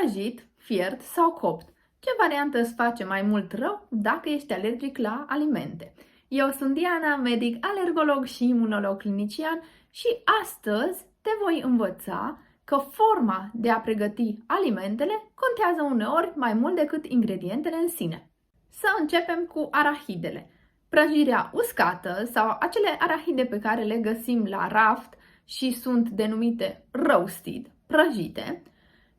prăjit, fiert sau copt. Ce variantă îți face mai mult rău dacă ești alergic la alimente? Eu sunt Diana, medic, alergolog și imunolog clinician și astăzi te voi învăța că forma de a pregăti alimentele contează uneori mai mult decât ingredientele în sine. Să începem cu arahidele. Prăjirea uscată sau acele arahide pe care le găsim la raft și sunt denumite roasted, prăjite,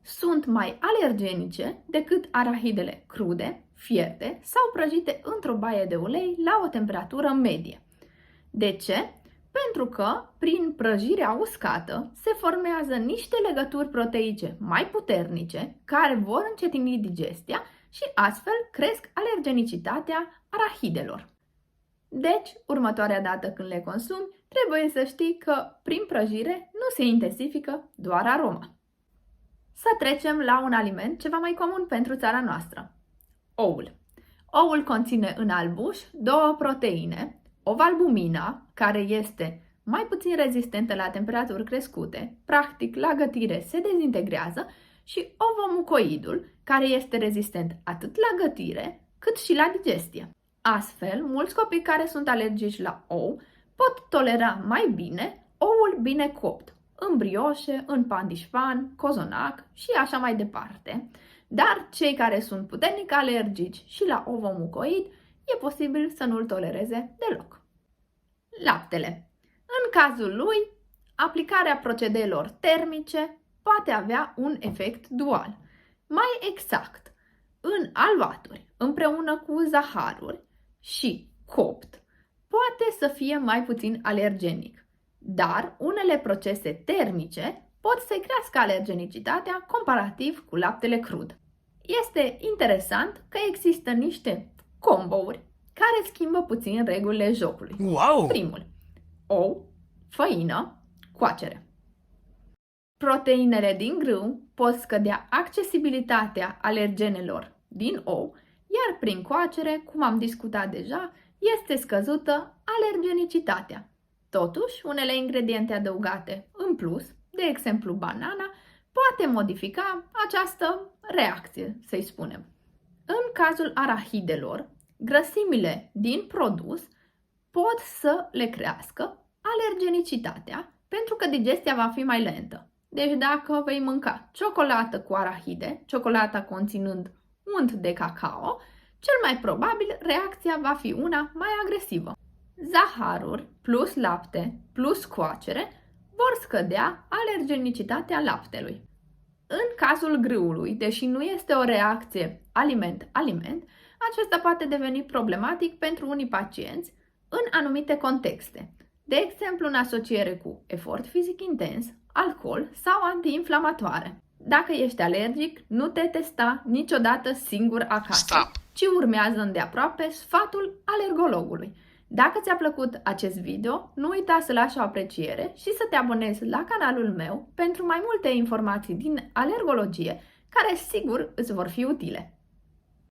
sunt mai alergenice decât arahidele crude, fierte sau prăjite într-o baie de ulei la o temperatură medie. De ce? Pentru că prin prăjirea uscată se formează niște legături proteice mai puternice care vor încetini digestia și astfel cresc alergenicitatea arahidelor. Deci, următoarea dată când le consumi, trebuie să știi că prin prăjire nu se intensifică doar aroma. Să trecem la un aliment ceva mai comun pentru țara noastră. Oul. Oul conține în albuș două proteine, ovalbumina, care este mai puțin rezistentă la temperaturi crescute, practic la gătire se dezintegrează, și ovomucoidul, care este rezistent atât la gătire cât și la digestie. Astfel, mulți copii care sunt alergici la ou pot tolera mai bine oul bine copt, în brioșe, în pandișpan, cozonac și așa mai departe. Dar cei care sunt puternic alergici și la ovomucoid, e posibil să nu-l tolereze deloc. Laptele. În cazul lui, aplicarea procedeelor termice poate avea un efect dual. Mai exact, în aluaturi, împreună cu zaharuri și copt, poate să fie mai puțin alergenic. Dar unele procese termice pot să crească alergenicitatea comparativ cu laptele crud. Este interesant că există niște combouri care schimbă puțin regulile jocului. Wow! Primul, ou, făină, coacere. Proteinele din grâu pot scădea accesibilitatea alergenelor din ou, iar prin coacere, cum am discutat deja, este scăzută alergenicitatea. Totuși, unele ingrediente adăugate în plus, de exemplu banana, poate modifica această reacție, să-i spunem. În cazul arahidelor, grăsimile din produs pot să le crească alergenicitatea pentru că digestia va fi mai lentă. Deci dacă vei mânca ciocolată cu arahide, ciocolata conținând unt de cacao, cel mai probabil reacția va fi una mai agresivă. Zaharuri plus lapte plus coacere vor scădea alergenicitatea laptelui. În cazul grâului, deși nu este o reacție aliment-aliment, acesta poate deveni problematic pentru unii pacienți în anumite contexte, de exemplu în asociere cu efort fizic intens, alcool sau antiinflamatoare. Dacă ești alergic, nu te testa niciodată singur acasă, ci urmează îndeaproape sfatul alergologului. Dacă ți-a plăcut acest video, nu uita să lași o apreciere și să te abonezi la canalul meu pentru mai multe informații din alergologie, care sigur îți vor fi utile.